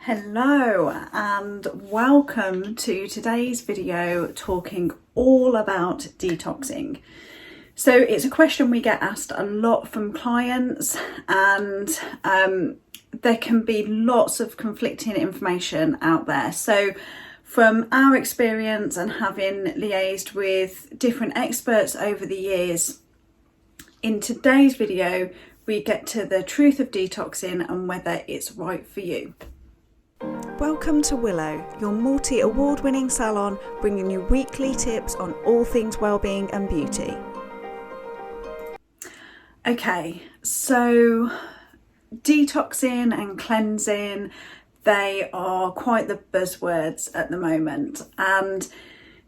Hello and welcome to today's video talking all about detoxing. So it's a question we get asked a lot from clients, and there can be lots of conflicting information out there. So from our experience and having liaised with different experts over the years, in today's video we get to the truth of detoxing and whether it's right for you. Welcome to Willow, your multi-award-winning salon, bringing you weekly tips on all things wellbeing and beauty. Okay, so detoxing and cleansing, they are quite the buzzwords at the moment, and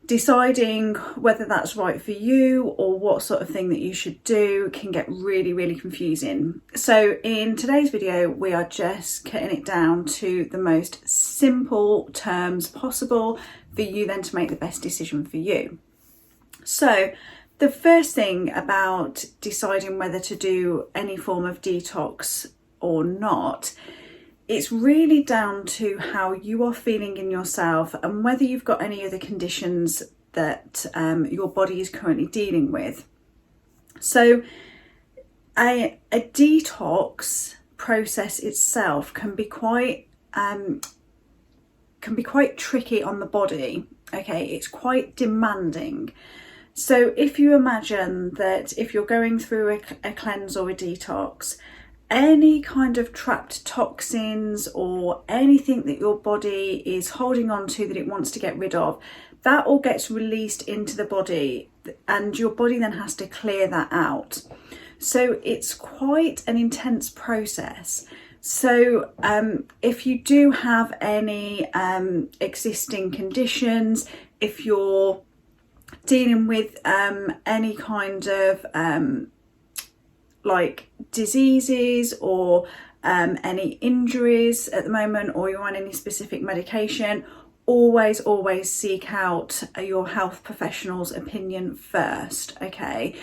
deciding whether that's right for you or what sort of thing that you should do can get really confusing. So in today's video we are just cutting it down to the most simple terms possible for you then to make the best decision for you. So the first thing about deciding whether to do any form of detox or not, it's really down to how you are feeling in yourself and whether you've got any other conditions that your body is currently dealing with. So a detox process itself can be quite tricky on the body. Okay, it's quite demanding. So if you imagine that if you're going through a cleanse or a detox, any kind of trapped toxins or anything that your body is holding on to that it wants to get rid of, that all gets released into the body and your body then has to clear that out. So it's quite an intense process. So if you do have any existing conditions, if you're dealing with any kind of like diseases or any injuries at the moment, or you're on any specific medication, always seek out your health professional's opinion first. Okay,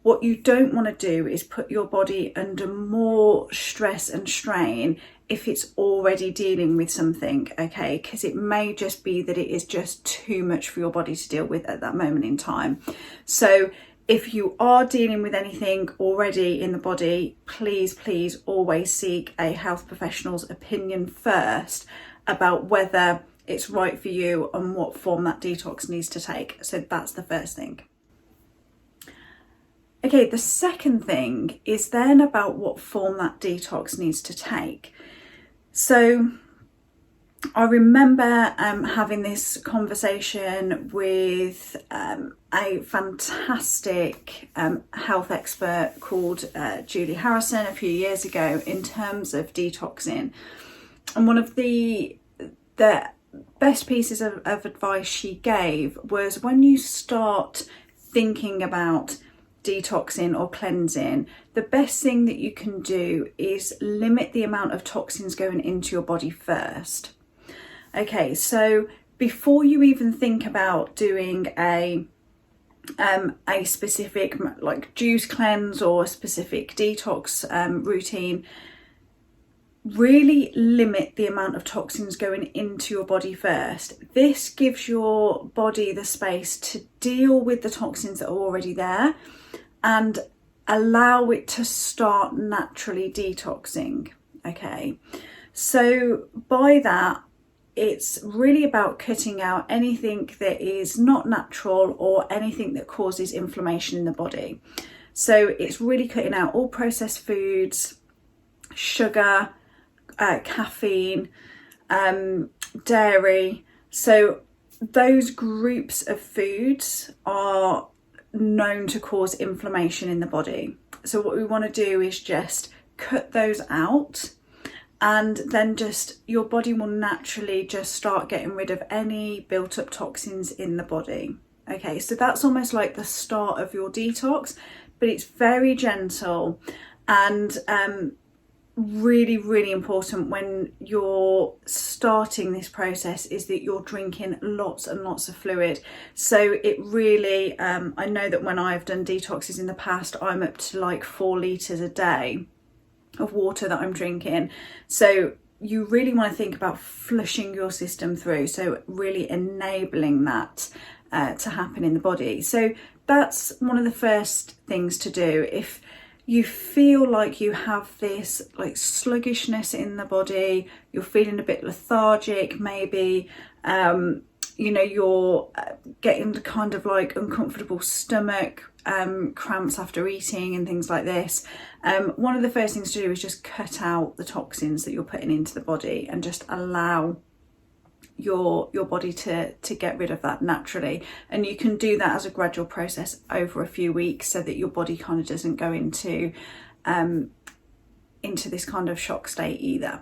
what you don't want to do is put your body under more stress and strain if it's already dealing with something, okay, because it may just be that it is just too much for your body to deal with at that moment in time. So if you are dealing with anything already in the body, please always seek a health professional's opinion first about whether it's right for you and what form that detox needs to take. So that's the first thing. Okay, the second thing is then about what form that detox needs to take. So I remember having this conversation with a fantastic health expert called Julie Harrison a few years ago in terms of detoxing. And one of the best pieces of advice she gave was, when you start thinking about detoxing or cleansing, the best thing that you can do is limit the amount of toxins going into your body first. Okay, so before you even think about doing a specific like juice cleanse or a specific detox routine, really limit the amount of toxins going into your body first. This gives your body the space to deal with the toxins that are already there and allow it to start naturally detoxing. Okay, so by that, it's really about cutting out anything that is not natural or anything that causes inflammation in the body. So it's really cutting out all processed foods, sugar, caffeine, dairy. So those groups of foods are known to cause inflammation in the body. So what we want to do is just cut those out, and then just your body will naturally just start getting rid of any built up toxins in the body. Okay, so that's almost like the start of your detox, but it's very gentle and really important when you're starting this process is that you're drinking lots and lots of fluid. So it really, I know that when I've done detoxes in the past, I'm up to like 4 litres a day of water that I'm drinking. So you really want to think about flushing your system through, so really enabling that to happen in the body. So that's one of the first things to do. If you feel like you have this like sluggishness in the body, you're feeling a bit lethargic, maybe you're getting kind of like uncomfortable stomach cramps after eating and things like this, one of the first things to do is just cut out the toxins that you're putting into the body and just allow your body to get rid of that naturally. And you can do that as a gradual process over a few weeks, so that your body kind of doesn't go into this kind of shock state either.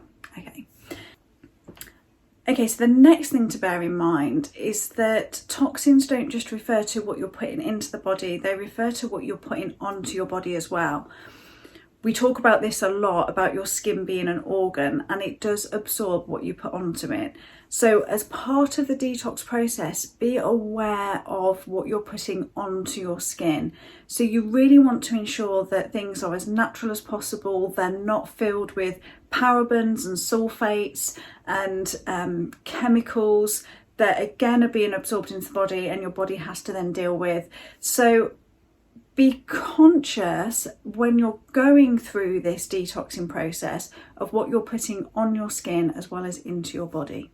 Okay, so the next thing to bear in mind is that toxins don't just refer to what you're putting into the body, they refer to what you're putting onto your body as well. We talk about this a lot, about your skin being an organ, and it does absorb what you put onto it. So as part of the detox process, be aware of what you're putting onto your skin. So you really want to ensure that things are as natural as possible. They're not filled with parabens and sulfates and chemicals that again are being absorbed into the body and your body has to then deal with. So be conscious when you're going through this detoxing process of what you're putting on your skin as well as into your body.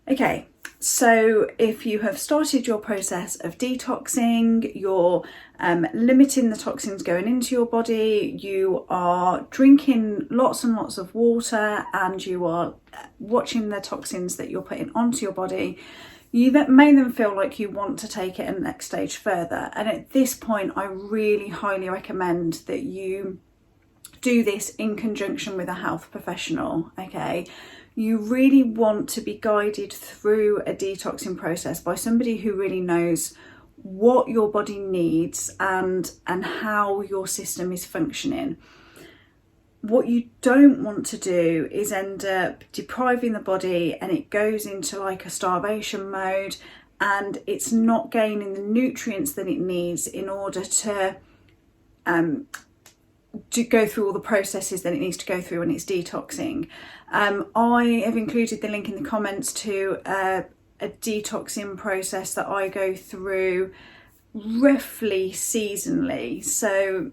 Okay, so if you have started your process of detoxing, you're limiting the toxins going into your body, you are drinking lots and lots of water, and you are watching the toxins that you're putting onto your body, you may then feel like you want to take it a next stage further. And at this point, I really highly recommend that you do this in conjunction with a health professional, okay? You really want to be guided through a detoxing process by somebody who really knows what your body needs and how your system is functioning. What you don't want to do is end up depriving the body and it goes into like a starvation mode and it's not gaining the nutrients that it needs in order to go through all the processes that it needs to go through when it's detoxing. I have included the link in the comments to a detoxing process that I go through roughly seasonally. So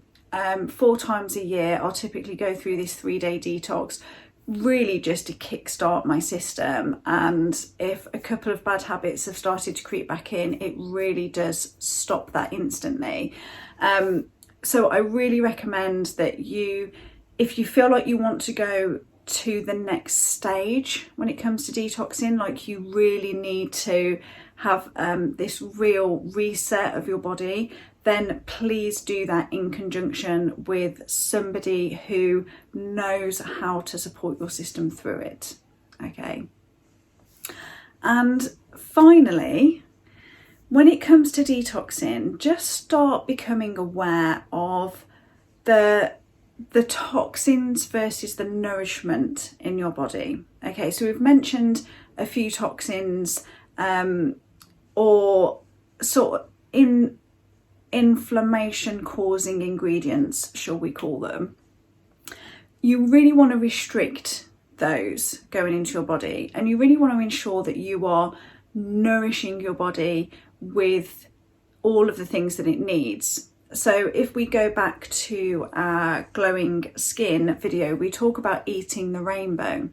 4 times a year I'll typically go through this 3-day detox, really just to kickstart my system. And if a couple of bad habits have started to creep back in, it really does stop that instantly. So I really recommend that if you feel like you want to go to the next stage when it comes to detoxing, like you really need to have this real reset of your body, then please do that in conjunction with somebody who knows how to support your system through it. Okay. And finally, when it comes to detoxing, just start becoming aware of the toxins versus the nourishment in your body. Okay, so we've mentioned a few toxins or sort of inflammation causing ingredients, shall we call them. You really want to restrict those going into your body, and you really want to ensure that you are nourishing your body with all of the things that it needs. So if we go back to our glowing skin video, we talk about eating the rainbow,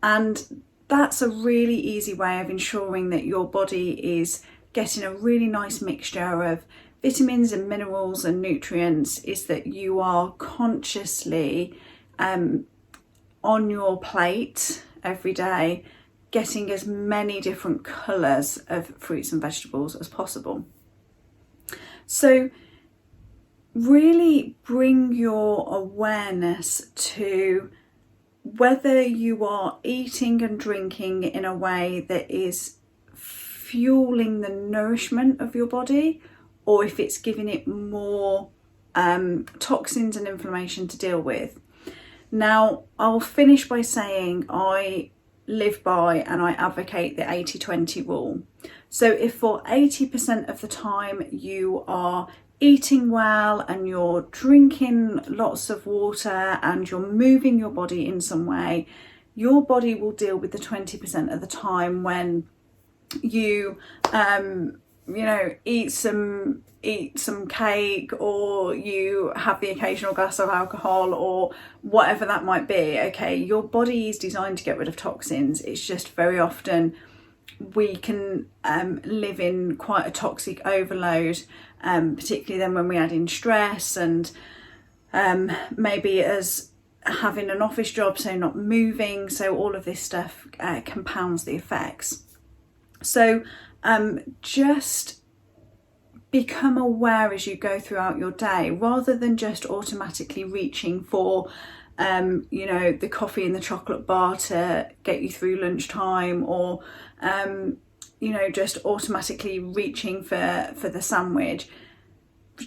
and that's a really easy way of ensuring that your body is getting a really nice mixture of vitamins and minerals and nutrients, is that you are consciously on your plate every day getting as many different colours of fruits and vegetables as possible. So really bring your awareness to whether you are eating and drinking in a way that is fueling the nourishment of your body, or if it's giving it more toxins and inflammation to deal with. Now, I'll finish by saying I live by and I advocate the 80-20 rule. So if for 80% of the time you are eating well and you're drinking lots of water and you're moving your body in some way, your body will deal with the 20% of the time when you eat some cake, or you have the occasional glass of alcohol, or whatever that might be. Okay, your body is designed to get rid of toxins. It's just very often we can live in quite a toxic overload, particularly then when we add in stress, and maybe as having an office job, so not moving, so all of this stuff compounds the effects. So just become aware as you go throughout your day, rather than just automatically reaching for the coffee and the chocolate bar to get you through lunchtime, or just automatically reaching for the sandwich.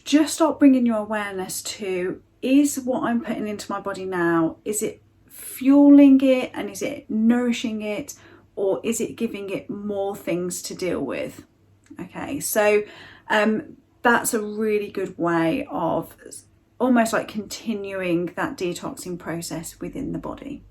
Just start bringing your awareness to, is what I'm putting into my body now, is it fueling it, and is it nourishing it, or is it giving it more things to deal with? Okay, so that's a really good way of almost like continuing that detoxing process within the body.